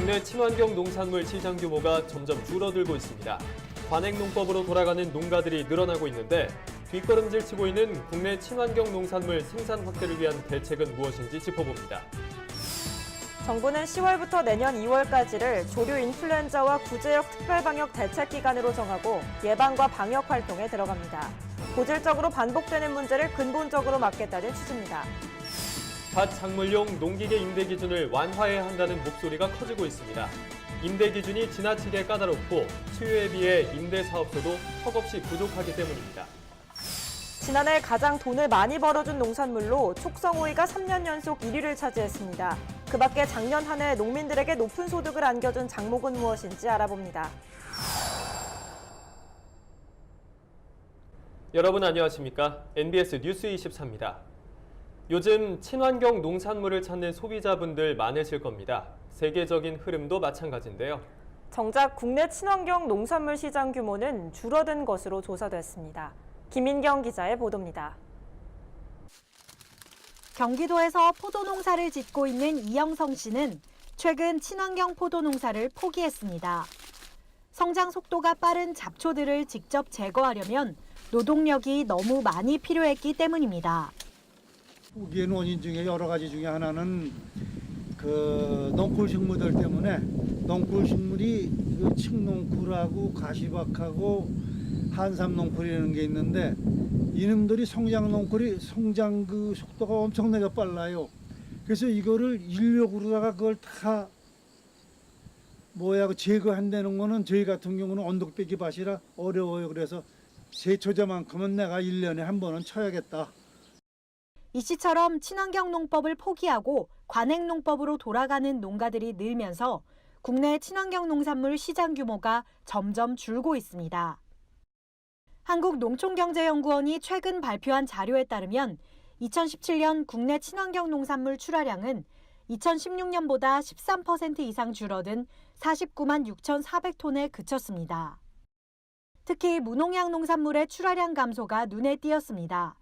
국내 친환경 농산물 시장 규모가 점점 줄어들고 있습니다. 관행농법으로 돌아가는 농가들이 늘어나고 있는데 뒷걸음질 치고 있는 국내 친환경 농산물 생산 확대를 위한 대책은 무엇인지 짚어봅니다. 정부는 10월부터 내년 2월까지를 조류 인플루엔자와 구제역 특별방역 대책 기간으로 정하고 예방과 방역 활동에 들어갑니다. 고질적으로 반복되는 문제를 근본적으로 막겠다는 취지입니다. 밭 작물용 농기계 임대 기준을 완화해야 한다는 목소리가 커지고 있습니다. 임대 기준이 지나치게 까다롭고 수요에 비해 임대 사업소도 턱없이 부족하기 때문입니다. 지난해 가장 돈을 많이 벌어준 농산물로 촉성오이가 3년 연속 1위를 차지했습니다. 그 밖에 작년 한 해 농민들에게 높은 소득을 안겨준 작목은 무엇인지 알아봅니다. 여러분 안녕하십니까? NBS 뉴스 24입니다. 요즘 친환경 농산물을 찾는 소비자분들 많으실 겁니다. 세계적인 흐름도 마찬가지인데요. 정작 국내 친환경 농산물 시장 규모는 줄어든 것으로 조사됐습니다. 김인경 기자의 보도입니다. 경기도에서 포도 농사를 짓고 있는 이영성 씨는 최근 친환경 포도 농사를 포기했습니다. 성장 속도가 빠른 잡초들을 직접 제거하려면 노동력이 너무 많이 필요했기 때문입니다. 포기의 원인 중에 여러 가지 중에 하나는 넝쿨식물들 때문에 넝쿨식물이 칡넝쿨하고 가시박하고 한삼넝쿨이라는 게 있는데 이놈들이 성장넝쿨이 성장 속도가 엄청나게 빨라요. 그래서 이거를 인력으로다가 그걸 다 제거한다는 거는 저희 같은 경우는 언덕배기 밭이라 어려워요. 그래서 제초제만큼은 내가 1년에 한 번은 쳐야겠다. 이 씨처럼 친환경 농법을 포기하고 관행 농법으로 돌아가는 농가들이 늘면서 국내 친환경 농산물 시장 규모가 점점 줄고 있습니다. 한국농촌경제연구원이 최근 발표한 자료에 따르면 2017년 국내 친환경 농산물 출하량은 2016년보다 13% 이상 줄어든 49만 6,400톤에 그쳤습니다. 특히 무농약 농산물의 출하량 감소가 눈에 띄었습니다.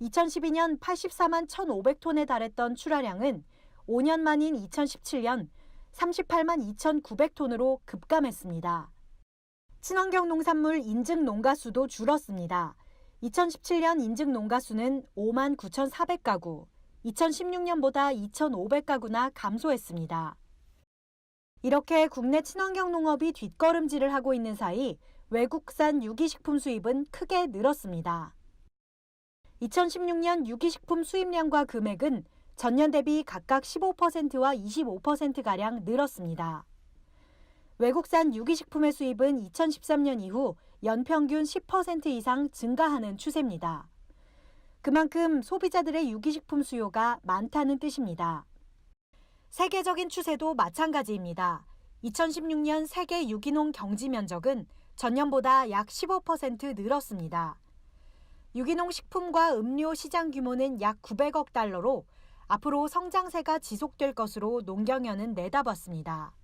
2012년 84만 1,500톤에 달했던 출하량은 5년 만인 2017년 38만 2,900톤으로 급감했습니다. 친환경 농산물 인증 농가 수도 줄었습니다. 2017년 인증 농가 수는 5만 9,400가구, 2016년보다 2,500가구나 감소했습니다. 이렇게 국내 친환경 농업이 뒷걸음질을 하고 있는 사이 외국산 유기식품 수입은 크게 늘었습니다. 2016년 유기식품 수입량과 금액은 전년 대비 각각 15%와 25%가량 늘었습니다. 외국산 유기식품의 수입은 2013년 이후 연평균 10% 이상 증가하는 추세입니다. 그만큼 소비자들의 유기식품 수요가 많다는 뜻입니다. 세계적인 추세도 마찬가지입니다. 2016년 세계 유기농 경지 면적은 전년보다 약 15% 늘었습니다. 유기농 식품과 음료 시장 규모는 약 900억 달러로 앞으로 성장세가 지속될 것으로 농경연은 내다봤습니다.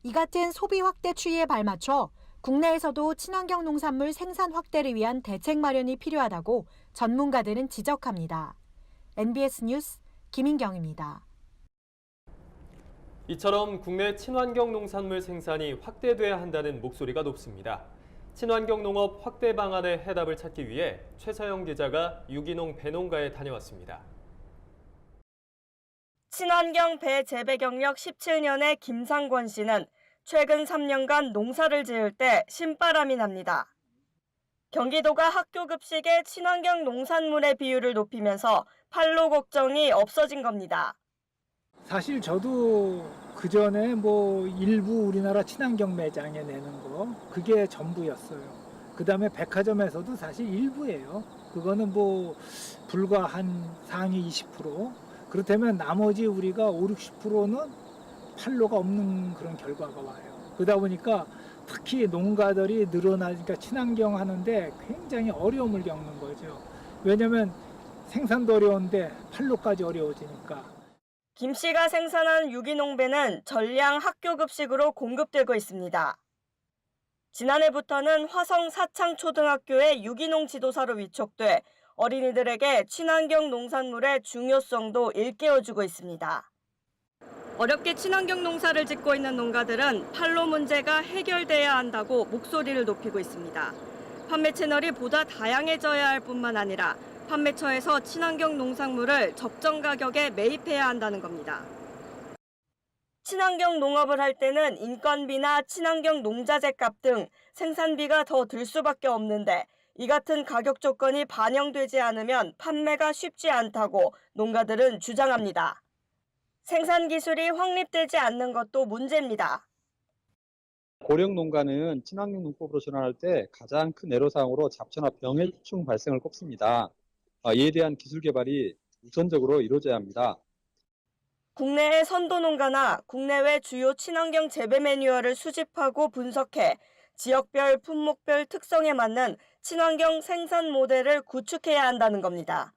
이 같은 소비 확대 추이에 발맞춰 국내에서도 친환경 농산물 생산 확대를 위한 대책 마련이 필요하다고 전문가들은 지적합니다. NBS 뉴스 김인경입니다. 이처럼 국내 친환경 농산물 생산이 확대돼야 한다는 목소리가 높습니다. 친환경 농업 확대 방안의 해답을 찾기 위해 최서영 기자가 유기농 배농가에 다녀왔습니다. 친환경 배 재배 경력 17년의 김상권 씨는 최근 3년간 농사를 지을 때 신바람이 납니다. 경기도가 학교 급식에 친환경 농산물의 비율을 높이면서 판로 걱정이 없어진 겁니다. 사실 저도 그전에 일부 우리나라 친환경 매장에 내는 거 그게 전부였어요. 그다음에 백화점에서도 사실 일부예요. 그거는 불과 한 상위 20%. 그렇다면 나머지 우리가 5, 60%는 판로가 없는 그런 결과가 와요. 그러다 보니까 특히 농가들이 늘어나니까 친환경 하는데 굉장히 어려움을 겪는 거죠. 왜냐하면 생산도 어려운데 판로까지 어려워지니까. 김 씨가 생산한 유기농배는 전량 학교 급식으로 공급되고 있습니다. 지난해부터는 화성 사창초등학교의 유기농 지도사로 위촉돼 어린이들에게 친환경 농산물의 중요성도 일깨워주고 있습니다. 어렵게 친환경 농사를 짓고 있는 농가들은 판로 문제가 해결돼야 한다고 목소리를 높이고 있습니다. 판매 채널이 보다 다양해져야 할 뿐만 아니라 판매처에서 친환경 농산물을 적정 가격에 매입해야 한다는 겁니다. 친환경 농업을 할 때는 인건비나 친환경 농자재 값 등 생산비가 더 들 수밖에 없는데 이 같은 가격 조건이 반영되지 않으면 판매가 쉽지 않다고 농가들은 주장합니다. 생산 기술이 확립되지 않는 것도 문제입니다. 고령 농가는 친환경 농법으로 전환할 때 가장 큰 애로사항으로 잡초나 병해충 발생을 꼽습니다. 이에 대한 기술 개발이 우선적으로 이루어져야 합니다. 국내의 선도 농가나 국내외 주요 친환경 재배 매뉴얼을 수집하고 분석해 지역별, 품목별 특성에 맞는 친환경 생산 모델을 구축해야 한다는 겁니다.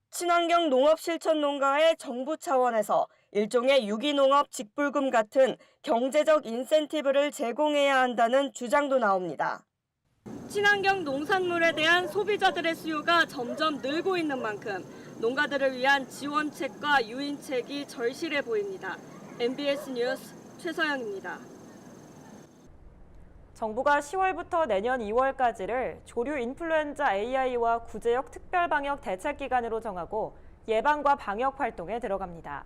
친환경 농업 실천 농가의 정부 차원에서 일종의 유기농업 직불금 같은 경제적 인센티브를 제공해야 한다는 주장도 나옵니다. 친환경 농산물에 대한 소비자들의 수요가 점점 늘고 있는 만큼 농가들을 위한 지원책과 유인책이 절실해 보입니다. MBS 뉴스 최서영입니다. 정부가 10월부터 내년 2월까지를 조류 인플루엔자 AI와 구제역 특별방역 대책기간으로 정하고 예방과 방역 활동에 들어갑니다.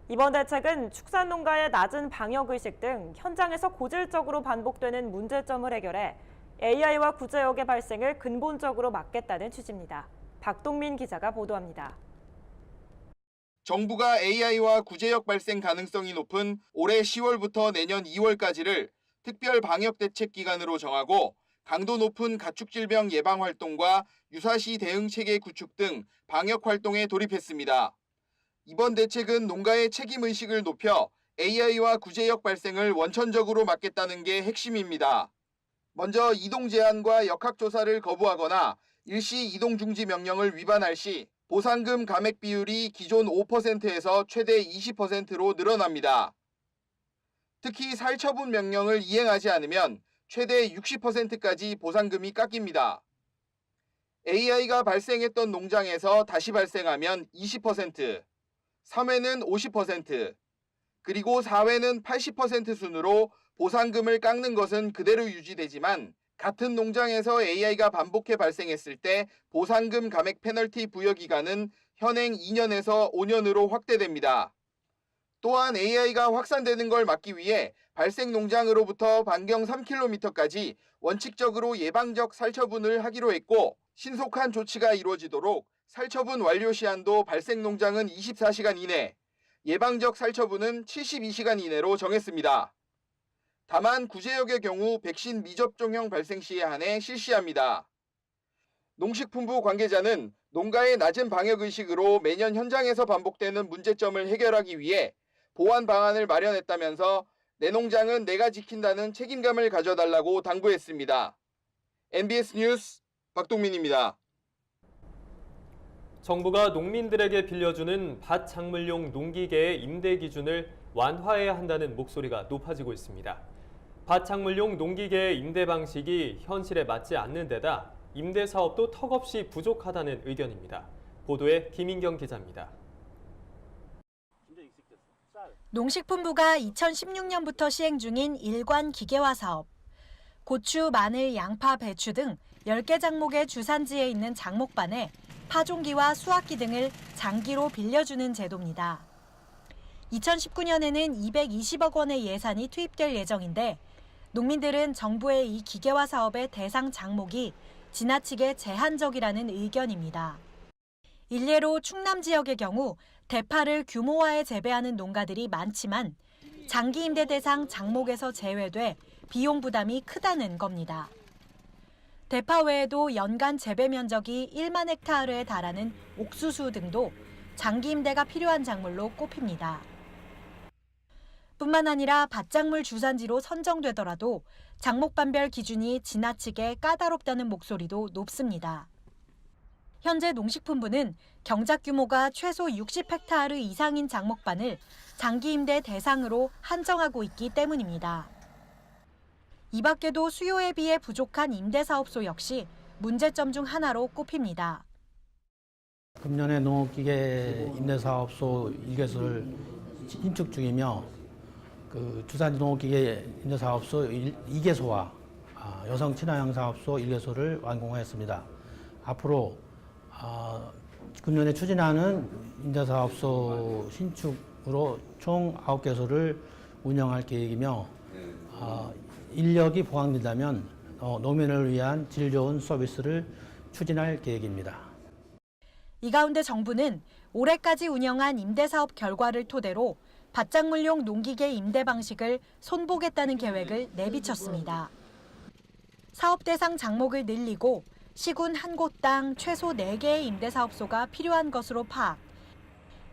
이번 대책은 축산농가의 낮은 방역의식 등 현장에서 고질적으로 반복되는 문제점을 해결해 AI와 구제역의 발생을 근본적으로 막겠다는 취지입니다. 박동민 기자가 보도합니다. 정부가 AI와 구제역 발생 가능성이 높은 올해 10월부터 내년 2월까지를 특별 방역 대책 기간으로 정하고 강도 높은 가축질병 예방 활동과 유사시 대응 체계 구축 등 방역 활동에 돌입했습니다. 이번 대책은 농가의 책임 의식을 높여 AI와 구제역 발생을 원천적으로 막겠다는 게 핵심입니다. 먼저 이동 제한과 역학 조사를 거부하거나 일시 이동 중지 명령을 위반할 시 보상금 감액 비율이 기존 5%에서 최대 20%로 늘어납니다. 특히 살처분 명령을 이행하지 않으면 최대 60%까지 보상금이 깎입니다. AI가 발생했던 농장에서 다시 발생하면 20%, 3회는 50%, 그리고 4회는 80% 순으로 보상금을 깎는 것은 그대로 유지되지만 같은 농장에서 AI가 반복해 발생했을 때 보상금 감액 페널티 부여 기간은 현행 2년에서 5년으로 확대됩니다. 또한 AI가 확산되는 걸 막기 위해 발생 농장으로부터 반경 3km까지 원칙적으로 예방적 살처분을 하기로 했고 신속한 조치가 이루어지도록 살처분 완료 시한도 발생 농장은 24시간 이내, 예방적 살처분은 72시간 이내로 정했습니다. 다만 구제역의 경우 백신 미접종형 발생 시에 한해 실시합니다. 농식품부 관계자는 농가의 낮은 방역의식으로 매년 현장에서 반복되는 문제점을 해결하기 위해 보완 방안을 마련했다면서 내 농장은 내가 지킨다는 책임감을 가져달라고 당부했습니다. MBS 뉴스 박동민입니다. 정부가 농민들에게 빌려주는 밭 작물용 농기계의 임대 기준을 완화해야 한다는 목소리가 높아지고 있습니다. 밭 작물용 농기계의 임대 방식이 현실에 맞지 않는 데다 임대 사업도 턱없이 부족하다는 의견입니다. 보도에 김인경 기자입니다. 농식품부가 2016년부터 시행 중인 일관 기계화 사업. 고추, 마늘, 양파, 배추 등 10개 작목의 주산지에 있는 작목반에 파종기와 수확기 등을 장기로 빌려주는 제도입니다. 2019년에는 220억 원의 예산이 투입될 예정인데 농민들은 정부의 이 기계화 사업의 대상 작목이 지나치게 제한적이라는 의견입니다. 일례로 충남 지역의 경우 대파를 규모화해 재배하는 농가들이 많지만 장기 임대 대상 작목에서 제외돼 비용 부담이 크다는 겁니다. 대파 외에도 연간 재배 면적이 1만 헥타르에 달하는 옥수수 등도 장기 임대가 필요한 작물로 꼽힙니다. 뿐만 아니라 밭작물 주산지로 선정되더라도 작목반별 기준이 지나치게 까다롭다는 목소리도 높습니다. 현재 농식품부는 경작 규모가 최소 60헥타르 이상인 작목반을 장기 임대 대상으로 한정하고 있기 때문입니다. 이 밖에도 수요에 비해 부족한 임대사업소 역시 문제점 중 하나로 꼽힙니다. 금년에 농업기계 임대사업소 1개소를 신축 중이며 주산농업기계 임대사업소 2개소와 여성 친환경 사업소 1개소를 완공하였습니다. 앞으로 금년에 추진하는 임대사업소 신축으로 총 9개소를 운영할 계획이며 인력이 보강된다면 농민을 위한 질 좋은 서비스를 추진할 계획입니다. 이 가운데 정부는 올해까지 운영한 임대사업 결과를 토대로 밭작물용 농기계 임대 방식을 손보겠다는 계획을 내비쳤습니다. 사업 대상 장목을 늘리고 시군 한 곳당 최소 4개의 임대사업소가 필요한 것으로 파악.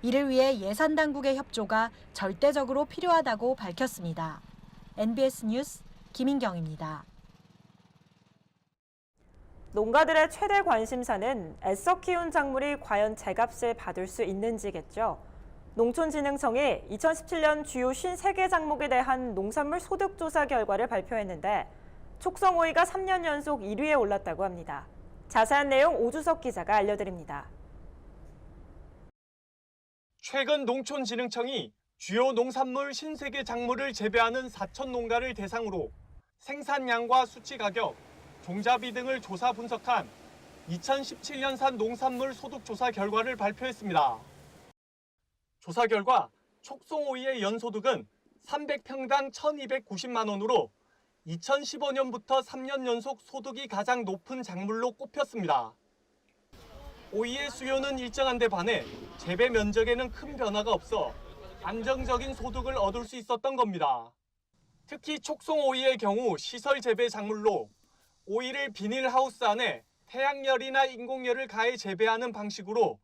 이를 위해 예산 당국의 협조가 절대적으로 필요하다고 밝혔습니다. NBS 뉴스 김인경입니다. 농가들의 최대 관심사는 애써 키운 작물이 과연 제값을 받을 수 있는지겠죠. 농촌진흥청이 2017년 주요 53개 작목에 대한 농산물 소득조사 결과를 발표했는데 촉성오이가 3년 연속 1위에 올랐다고 합니다. 자세한 내용 오주석 기자가 알려드립니다. 최근 농촌진흥청이 주요 농산물 53개 작물을 재배하는 4천 농가를 대상으로 생산량과 수치 가격, 종자비 등을 조사 분석한 2017년산 농산물 소득조사 결과를 발표했습니다. 조사 결과 촉송오이의 연소득은 300평당 1,290만 원으로 2015년부터 3년 연속 소득이 가장 높은 작물로 꼽혔습니다. 오이의 수요는 일정한 데 반해 재배 면적에는 큰 변화가 없어 안정적인 소득을 얻을 수 있었던 겁니다. 특히 촉송오이의 경우 시설 재배 작물로 오이를 비닐하우스 안에 태양열이나 인공열을 가해 재배하는 방식으로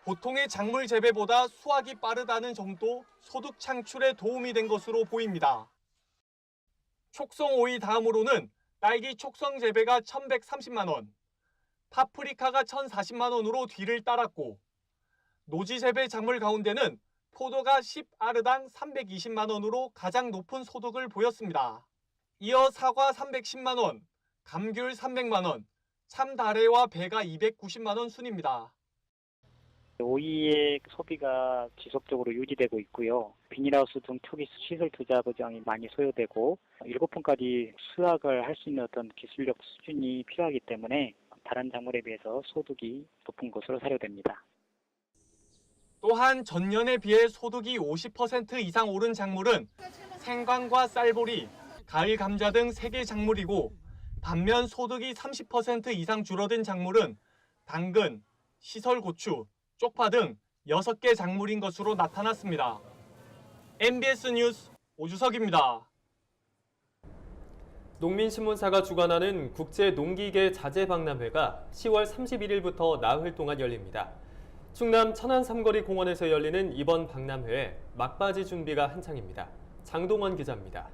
보통의 작물 재배보다 수확이 빠르다는 점도 소득 창출에 도움이 된 것으로 보입니다. 촉송오이 다음으로는 딸기 촉성 재배가 1,130만 원, 파프리카가 1,040만 원으로 뒤를 따랐고 노지 재배 작물 가운데는 포도가 10아르당 320만 원으로 가장 높은 소득을 보였습니다. 이어 사과 310만 원, 감귤 300만 원, 참다래와 배가 290만 원 순입니다. 오이의 소비가 지속적으로 유지되고 있고요. 비닐하우스 등 초기 시설 투자 비용이 많이 소요되고 7분까지 수확을 할 수 있는 어떤 기술력 수준이 필요하기 때문에 다른 작물에 비해서 소득이 높은 것으로 사료됩니다. 또한 전년에 비해 소득이 50% 이상 오른 작물은 생강과 쌀보리, 가을 감자 등 3개 작물이고 반면 소득이 30% 이상 줄어든 작물은 당근, 시설고추, 쪽파 등 6개 작물인 것으로 나타났습니다. MBS 뉴스 오주석입니다. 농민신문사가 주관하는 국제농기계 자재박람회가 10월 31일부터 나흘 동안 열립니다. 충남 천안 삼거리 공원에서 열리는 이번 박람회에 막바지 준비가 한창입니다. 장동원 기자입니다.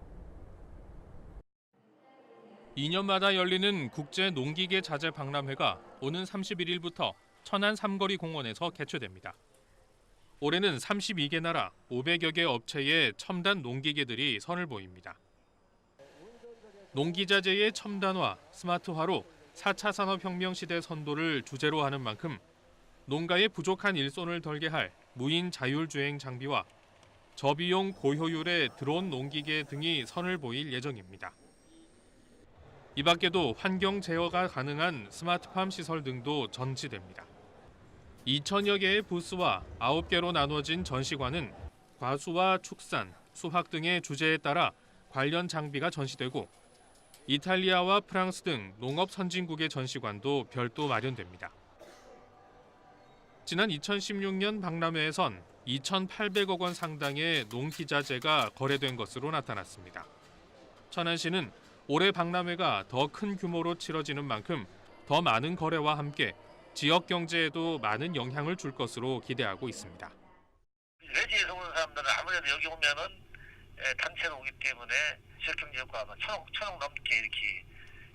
2년마다 열리는 국제농기계 자재박람회가 오는 31일부터 천안 삼거리 공원에서 개최됩니다. 올해는 32개 나라 500여 개 업체의 첨단 농기계들이 선을 보입니다. 농기자재의 첨단화, 스마트화로 4차 산업혁명 시대 선도를 주제로 하는 만큼 농가의 부족한 일손을 덜게 할 무인 자율주행 장비와 저비용 고효율의 드론 농기계 등이 선을 보일 예정입니다. 이 밖에도 환경 제어가 가능한 스마트팜 시설 등도 전시됩니다. 2,000여 개의 부스와 9개로 나눠진 전시관은 과수와 축산, 수확 등의 주제에 따라 관련 장비가 전시되고 이탈리아와 프랑스 등 농업 선진국의 전시관도 별도 마련됩니다. 지난 2016년 박람회에선 2,800억 원 상당의 농기자재가 거래된 것으로 나타났습니다. 천안시는 올해 박람회가 더 큰 규모로 치러지는 만큼 더 많은 거래와 함께 지역 경제에도 많은 영향을 줄 것으로 기대하고 있습니다. 외지에서 오는 사람들은 아무래도 여기 오면은 단체로 오기 때문에 지역 경제 효과가 천억 넘게 이렇게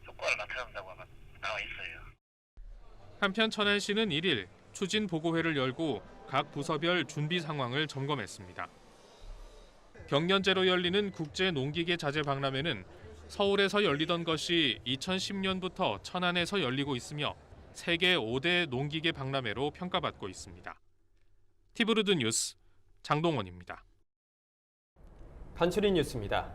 효과를 나타난다고 나와 있어요. 한편 천안시는 1일 추진 보고회를 열고 각 부서별 준비 상황을 점검했습니다. 경년제로 열리는 국제 농기계 자재 박람회는 서울에서 열리던 것이 2010년부터 천안에서 열리고 있으며 세계 5대 농기계 박람회로 평가받고 있습니다. 티브루드 뉴스 장동원입니다. 간추린 뉴스입니다.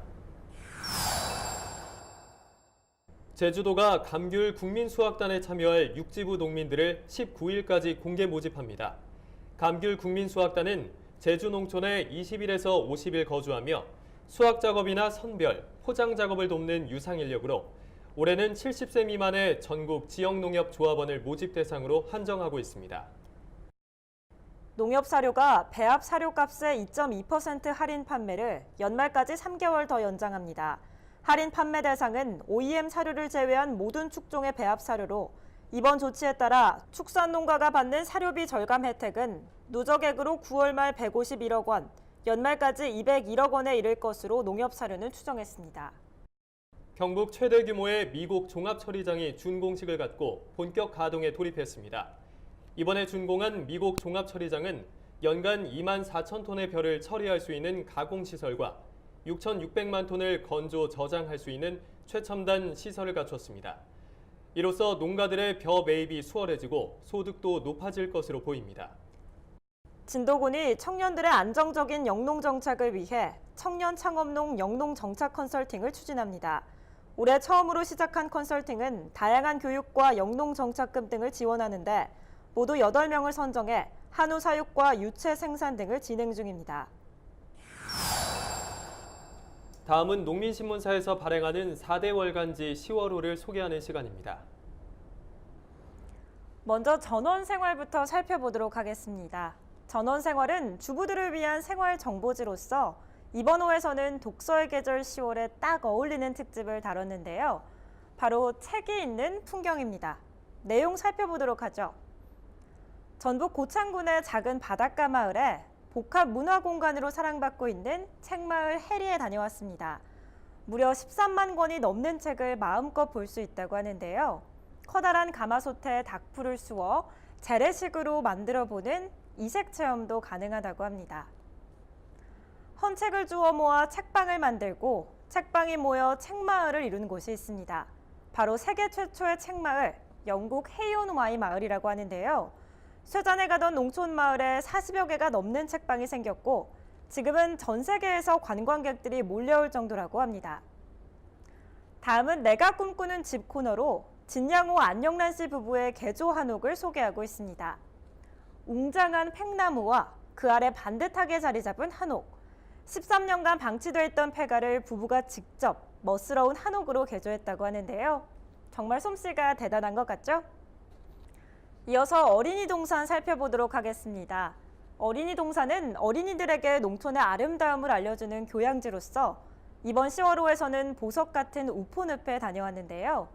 제주도가 감귤 국민수확단에 참여할 육지부 농민들을 19일까지 공개 모집합니다. 감귤 국민수확단은 제주 농촌에 20일에서 50일 거주하며 수확 작업이나 선별, 포장 작업을 돕는 유상 인력으로 올해는 70세 미만의 전국 지역농협조합원을 모집 대상으로 한정하고 있습니다. 농협사료가 배합 사료값의 2.2% 할인 판매를 연말까지 3개월 더 연장합니다. 할인 판매 대상은 OEM 사료를 제외한 모든 축종의 배합 사료로 이번 조치에 따라 축산농가가 받는 사료비 절감 혜택은 누적액으로 9월 말 151억 원, 연말까지 201억 원에 이를 것으로 농협사료는 추정했습니다. 경북 최대 규모의 미국 종합처리장이 준공식을 갖고 본격 가동에 돌입했습니다. 이번에 준공한 미국 종합처리장은 연간 2만 4천 톤의 벼를 처리할 수 있는 가공시설과 6,600만 톤을 건조 저장할 수 있는 최첨단 시설을 갖췄습니다. 이로써 농가들의 벼 매입이 수월해지고 소득도 높아질 것으로 보입니다. 진도군이 청년들의 안정적인 영농 정착을 위해 청년 창업농 영농 정착 컨설팅을 추진합니다. 올해 처음으로 시작한 컨설팅은 다양한 교육과 영농 정착금 등을 지원하는데 모두 8명을 선정해 한우 사육과 유채 생산 등을 진행 중입니다. 다음은 농민신문사에서 발행하는 4대 월간지 10월호를 소개하는 시간입니다. 먼저 전원생활부터 살펴보도록 하겠습니다. 전원생활은 주부들을 위한 생활 정보지로서 이번 호에서는 독서의 계절 10월에 딱 어울리는 특집을 다뤘는데요. 바로 책이 있는 풍경입니다. 내용 살펴보도록 하죠. 전북 고창군의 작은 바닷가 마을에 복합 문화 공간으로 사랑받고 있는 책마을 해리에 다녀왔습니다. 무려 13만 권이 넘는 책을 마음껏 볼 수 있다고 하는데요. 커다란 가마솥에 닭풀을 쑤어 재래식으로 만들어보는 이색 체험도 가능하다고 합니다. 헌책을 주워 모아 책방을 만들고 책방이 모여 책마을을 이룬 곳이 있습니다. 바로 세계 최초의 책마을, 영국 헤이온와이 마을이라고 하는데요. 쇠잔에 가던 농촌 마을에 40여 개가 넘는 책방이 생겼고 지금은 전 세계에서 관광객들이 몰려올 정도라고 합니다. 다음은 내가 꿈꾸는 집 코너로 진양호 안영란 씨 부부의 개조 한옥을 소개하고 있습니다. 웅장한 팽나무와 그 아래 반듯하게 자리 잡은 한옥. 13년간 방치돼 있던 폐가를 부부가 직접 멋스러운 한옥으로 개조했다고 하는데요. 정말 솜씨가 대단한 것 같죠? 이어서 어린이 동산 살펴보도록 하겠습니다. 어린이 동산은 어린이들에게 농촌의 아름다움을 알려주는 교양지로서 이번 10월호에서는 보석 같은 우포늪에 다녀왔는데요.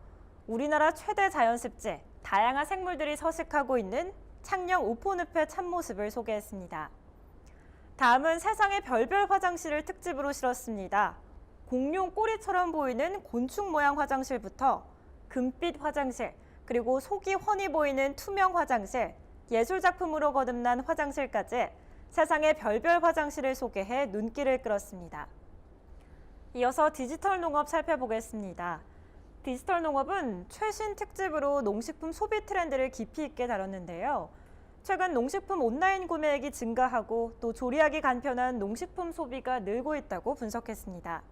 우리나라 최대 자연습지, 다양한 생물들이 서식하고 있는 창녕 우포늪의 참모습을 소개했습니다. 다음은 세상의 별별 화장실을 특집으로 실었습니다. 공룡 꼬리처럼 보이는 곤충 모양 화장실부터 금빛 화장실, 그리고 속이 훤히 보이는 투명 화장실, 예술작품으로 거듭난 화장실까지 세상의 별별 화장실을 소개해 눈길을 끌었습니다. 이어서 디지털 농업 살펴보겠습니다. 디지털 농업은 최신 특집으로 농식품 소비 트렌드를 깊이 있게 다뤘는데요. 최근 농식품 온라인 구매액이 증가하고 또 조리하기 간편한 농식품 소비가 늘고 있다고 분석했습니다.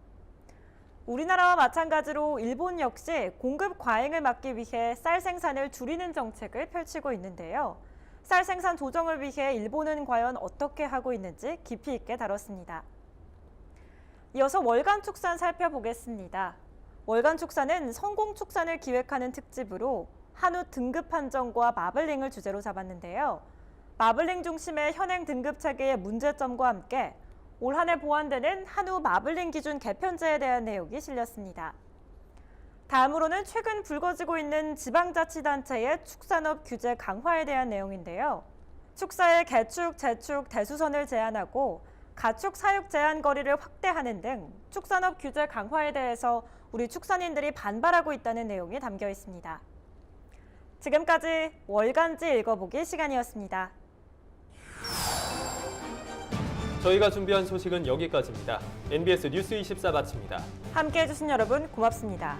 우리나라와 마찬가지로 일본 역시 공급 과잉을 막기 위해 쌀 생산을 줄이는 정책을 펼치고 있는데요. 쌀 생산 조정을 위해 일본은 과연 어떻게 하고 있는지 깊이 있게 다뤘습니다. 이어서 월간 축산 살펴보겠습니다. 월간 축산은 성공 축산을 기획하는 특집으로 한우 등급 판정과 마블링을 주제로 잡았는데요. 마블링 중심의 현행 등급 체계의 문제점과 함께 올 한 해 보완되는 한우 마블링 기준 개편제에 대한 내용이 실렸습니다. 다음으로는 최근 불거지고 있는 지방자치단체의 축산업 규제 강화에 대한 내용인데요. 축사의 개축, 재축, 대수선을 제한하고 가축 사육 제한 거리를 확대하는 등 축산업 규제 강화에 대해서 우리 축산인들이 반발하고 있다는 내용이 담겨 있습니다. 지금까지 월간지 읽어보기 시간이었습니다. 저희가 준비한 소식은 여기까지입니다. NBS 뉴스 24 마칩니다. 함께해 주신 여러분 고맙습니다.